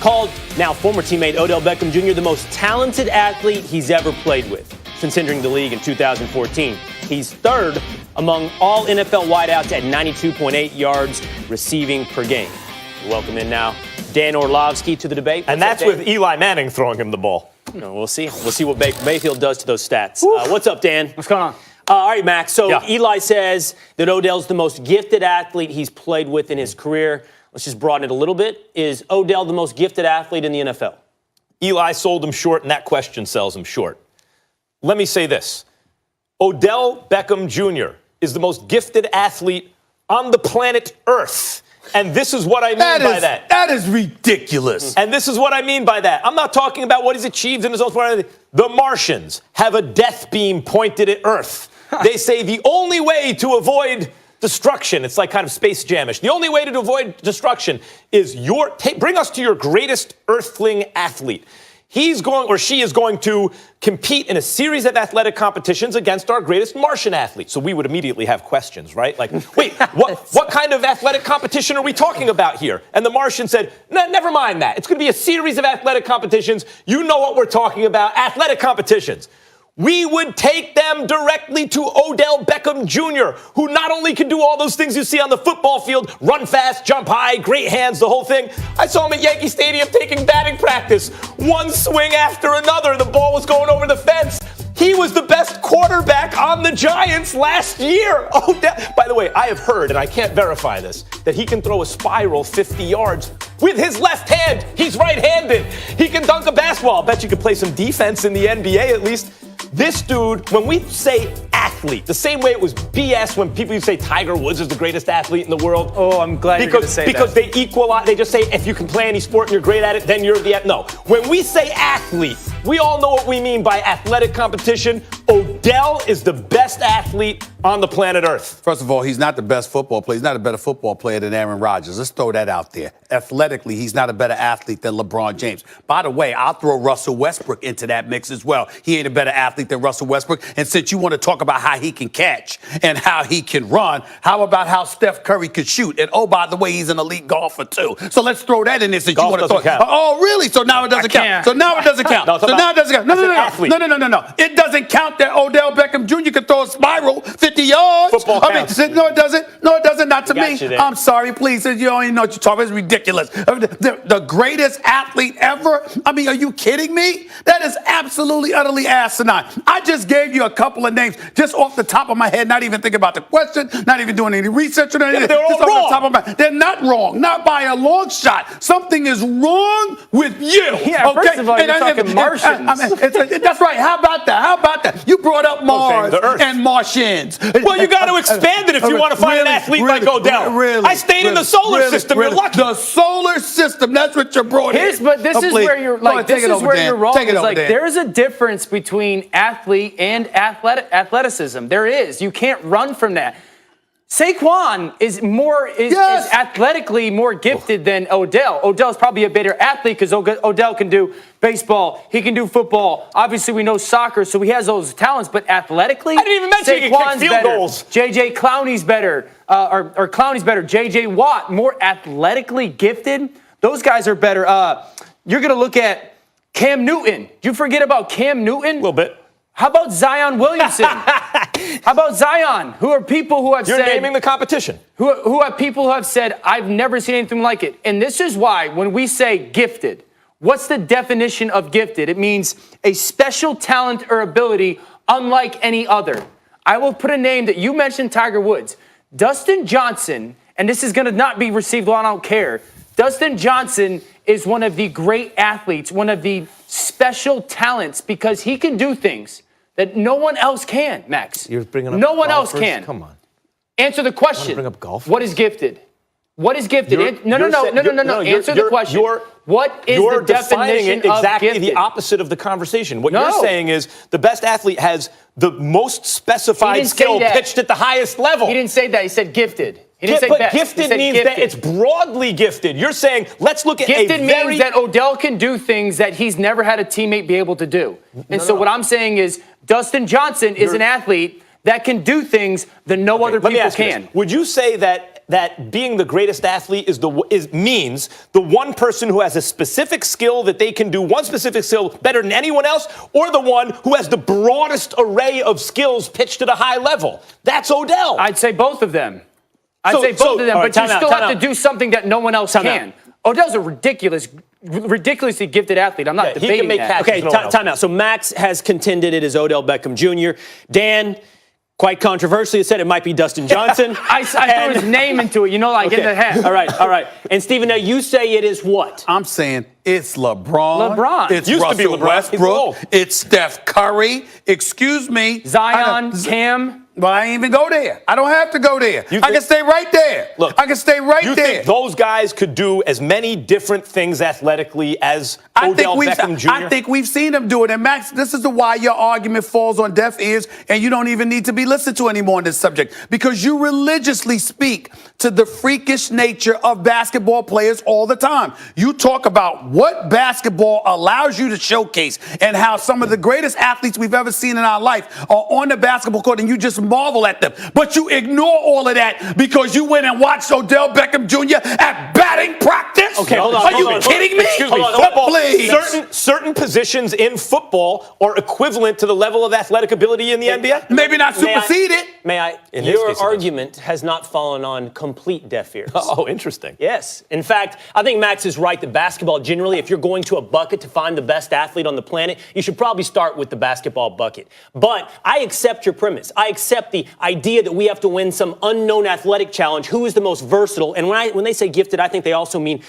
called now former teammate Odell Beckham Jr. the most talented athlete he's ever played with since entering the league in 2014. He's third among all NFL wideouts at 92.8 yards receiving per game. Welcome in now Dan Orlovsky to the debate. And that's with Eli Manning throwing him the ball. No, we'll see. We'll see what Mayfield does to those stats. What's up, Dan? What's going on? All right, Max. So Eli says that Odell's the most gifted athlete he's played with in his career. Let's just broaden it a little bit. Is Odell the most gifted athlete in the NFL? Eli sold him short, and that question sells him short. Let me say this. Odell Beckham Jr. is the most gifted athlete on the planet Earth. And this is what I mean by that. That is ridiculous. And this is what I mean by that. I'm not talking about what he's achieved in his own sport. The Martians have a death beam pointed at Earth. They say the only way to avoid destruction, it's like kind of Space Jam-ish, the only way to avoid destruction is bring us to your greatest earthling athlete. He's going, or she is going to compete in a series of athletic competitions against our greatest Martian athlete. So we would immediately have questions, right? Like, wait, what kind of athletic competition are we talking about here? And the Martian said, never mind that. It's going to be a series of athletic competitions. You know what we're talking about, athletic competitions. We would take them directly to Odell Beckham Jr., who not only can do all those things you see on the football field, run fast, jump high, great hands, the whole thing. I saw him at Yankee Stadium taking batting practice. One swing after another, the ball was going over the fence. He was the best quarterback on the Giants last year. Odell, by the way, I have heard, and I can't verify this, that he can throw a spiral 50 yards with his left hand. He's right-handed. He can dunk a basketball. I bet you could play some defense in the NBA at least. This dude, when we say athlete, the same way it was BS when people used to say Tiger Woods is the greatest athlete in the world. Oh, I'm glad you're going to say that. Because they equalize, they just say if you can play any sport and you're great at it, then you're the, no. When we say athlete, we all know what we mean by athletic competition. Odell is the best athlete on the planet Earth. First of all, he's not the best football player. He's not a better football player than Aaron Rodgers. Let's throw that out there. Athletically, he's not a better athlete than LeBron James. By the way, I'll throw Russell Westbrook into that mix as well. He ain't a better athlete than Russell Westbrook. And since you want to talk about how he can catch and how he can run, how about how Steph Curry could shoot? And oh, by the way, he's an elite golfer too. So let's throw that in there since Golf you want to doesn't talk. count. Oh, really? So now it doesn't count. So now it doesn't count. No, so now it doesn't count. No. It doesn't count that Odell Beckham Jr. could throw a spiral 50 yards. Football counts. No, it doesn't. No, it doesn't. Not to me. You I'm sorry, please. You don't even know what you're talking about. It's ridiculous. The greatest athlete ever? I mean, are you kidding me? That is absolutely, utterly asinine. I just gave you a couple of names just off the top of my head, not even thinking about the question, not even doing any research or anything. They're all wrong. The top of my, they're not wrong. Not by a long shot. Something is wrong with you. Yeah, okay? First of all, you're talking Martians. That's right. How about that? You brought up Mars and Martians. Well, you got to expand it if you want to find an athlete like Odell. I stayed in the solar system. You're lucky. The solar system. That's what you brought in. But this is where you're like. This is where you're wrong. It's like there's a difference between athlete and athleticism. There is. You can't run from that. Saquon is athletically more gifted than Odell. Odell's probably a better athlete because Odell can do baseball. He can do football. Obviously, we know soccer, so he has those talents. But athletically, I didn't even mention he can kick field better. goals. J.J. Clowney's better. Or Clowney's better. J.J. Watt, more athletically gifted. Those guys are better. You're going to look at Cam Newton. Did you forget about Cam Newton? A little bit. How about Zion Williamson? How about Zion? Who are people who have said... You're naming the competition. Who are people who have said, I've never seen anything like it. And this is why, when we say gifted, what's the definition of gifted? It means a special talent or ability unlike any other. I will put a name that you mentioned, Tiger Woods. Dustin Johnson, and this is going to not be received well, I don't care. Dustin Johnson is one of the great athletes, one of the special talents, because he can do things that no one else can, Max. You're bringing up no one golfers? else can. Come on. Answer the question. Bring up golf? What is gifted? What is gifted? No. Answer the question. What is the definition it exactly of gifted? the opposite of the conversation. What you're saying is the best athlete has the most specified skill pitched at the highest level. He didn't say that. He said gifted. He didn't say but best. Gifted means that it's broadly gifted. You're saying, let's look at gifted means that Odell can do things that he's never had a teammate be able to do. And what I'm saying is Dustin Johnson is an athlete that can do things that no other people can. Would you say that that being the greatest athlete means the one person who has a specific skill that they can do one specific skill better than anyone else, or the one who has the broadest array of skills pitched at a high level. That's Odell. I'd say both of them. I'd say both of them, but you still have to do something that no one else can. Odell's a ridiculously gifted athlete. I'm not debating he can make that. Okay, time out. So Max has contended it is Odell Beckham Jr. Dan, quite controversially, said it might be Dustin Johnson. I threw his name into it, in the hat. All right. And Stephen, now you say it is what? I'm saying it's LeBron. It's Used to be Russell LeBron. Westbrook. It's Steph Curry. Excuse me. Zion, Cam. Well, I ain't even go there. I don't have to go there. I can stay right there. Look, I can stay right there. You think those guys could do as many different things athletically as Odell Beckham Jr.? I think we've seen them do it. And Max, this is why your argument falls on deaf ears, and you don't even need to be listened to anymore on this subject, because you religiously speak to the freakish nature of basketball players all the time. You talk about what basketball allows you to showcase and how some of the greatest athletes we've ever seen in our life are on the basketball court, and you just marvel at them. But you ignore all of that because you went and watched Odell Beckham Jr. at batting practice? Okay, hold on. Are you kidding me? Excuse me. Football, please. Certain positions in football are equivalent to the level of athletic ability in the NBA? Maybe not supersede it. May I? In his Your case, it argument has not fallen on complete deaf ears. Oh, interesting. Yes. In fact, I think Max is right that basketball generally, if you're going to a bucket to find the best athlete on the planet, you should probably start with the basketball bucket. But I accept your premise. I accept the idea that we have to win some unknown athletic challenge. Who is the most versatile? And when they say gifted, I think they also mean,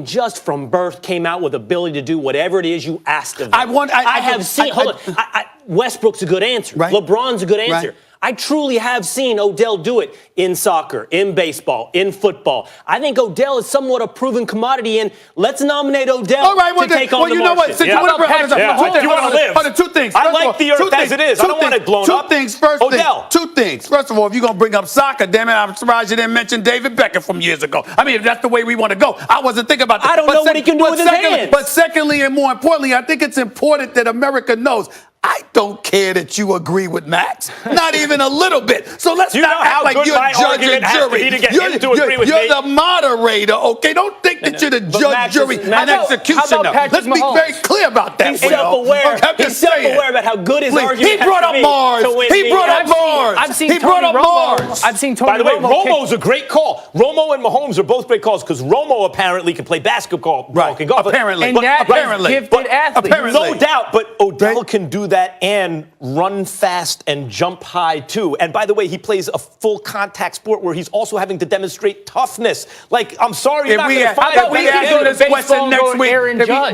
just from birth came out with ability to do whatever it is you asked of them. I have seen. Hold on. Westbrook's a good answer. Right. LeBron's a good answer. Right. I truly have seen Odell do it in soccer, in baseball, in football. I think Odell is somewhat a proven commodity, and let's nominate Odell to take on the you know what? Martians. You want to live. Two things. I like the earth as it is. I don't want it blown up. Two things. First Odell. Two things. First of all, if you're going to bring up soccer, damn it, I'm surprised you didn't mention David Beckham from years ago. I mean, if that's the way we want to go. I wasn't thinking about that. I don't know what he can do with his hands. But secondly, and more importantly, I think it's important that America knows I don't care that you agree with Max, not even a little bit. So let's not act like you're judge and jury. You're the moderator, okay? Don't think that you're the judge, jury, and executioner. Let's be very clear about that. He's self-aware. He's self-aware about how good his argument He brought up Mars. He brought up Mars. I've seen Tony Romo. I've seen Tony Romo. By the way, Romo's a great call. Romo and Mahomes are both great calls because Romo apparently can play basketball. Right. Apparently. And that is gifted athlete. No doubt, but Odell can do that and run fast and jump high too. And by the way, he plays a full contact sport where he's also having to demonstrate toughness. Like, I'm sorry, you're not going to find out. We ask him this question next week.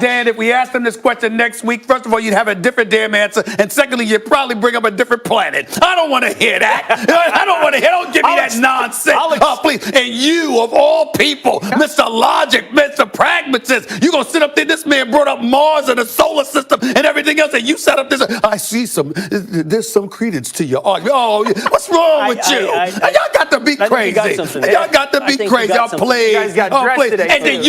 Dan, if we asked him this question next week, first of all, you'd have a different damn answer. And secondly, you'd probably bring up a different planet. I don't want to hear that. I don't want to hear. Don't give me that nonsense. Please. And you, of all people, Mr. Logic, Mr. Pragmatist, you're going to sit up there. This man brought up Mars and the solar system and everything else. And you set up this. I see there's some credence to your argument. Oh, what's wrong with you? Y'all got to be crazy. Y'all got to be crazy. Y'all played. You guys got dressed today. And then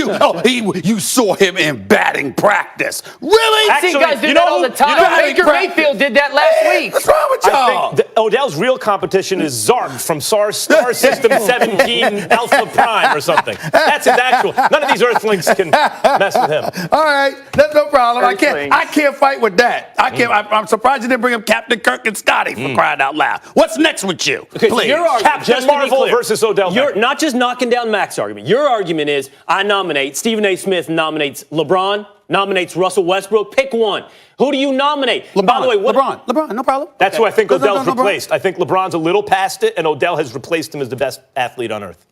you saw him in batting practice. Really? I see guys do that all the time. Baker Mayfield did that last week. What's wrong with y'all? I think Odell's real competition is Zark from Star System 17 Alpha Prime or something. That's his actual. None of these Earthlings can mess with him. All right, that's no problem. I can't fight with that. I'm surprised you didn't bring up Captain Kirk and Scotty for crying out loud. What's next with you? Okay, please. So Captain Marvel versus Odell. You're not just knocking down Mac's argument. Your argument is I nominate Stephen A. Smith nominates LeBron, nominates Russell Westbrook. Pick one. Who do you nominate? LeBron. By the way, LeBron, no problem. That's who I think Odell's replaced. I think LeBron's a little past it, and Odell has replaced him as the best athlete on earth.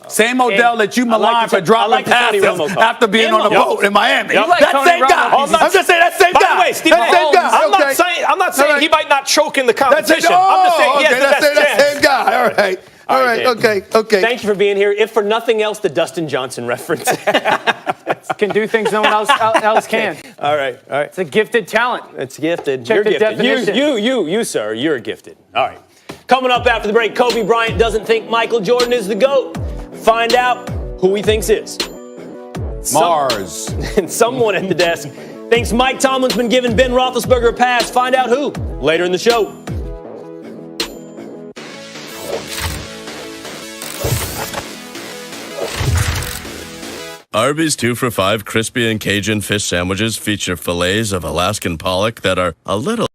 Same Odell that you maligned for dropping passes after being on a boat in Miami. That same guy. I'm just saying that same guy. By the way, Stephen Mahomes, I'm not saying he might not choke in the competition. I'm just saying he has the best chance. That same guy. All right. Okay. Thank you for being here. If for nothing else, the Dustin Johnson reference. Can do things no one else can. All right. It's a gifted talent. It's gifted. Check You're the gifted. definition. You, sir, you're gifted. All right. Coming up after the break, Kobe Bryant doesn't think Michael Jordan is the GOAT. Find out who he thinks is. Mars. And someone at the desk thinks Mike Tomlin's been giving Ben Roethlisberger a pass. Find out who later in the show. Arby's 2 for $5 crispy and Cajun fish sandwiches feature fillets of Alaskan pollock that are a little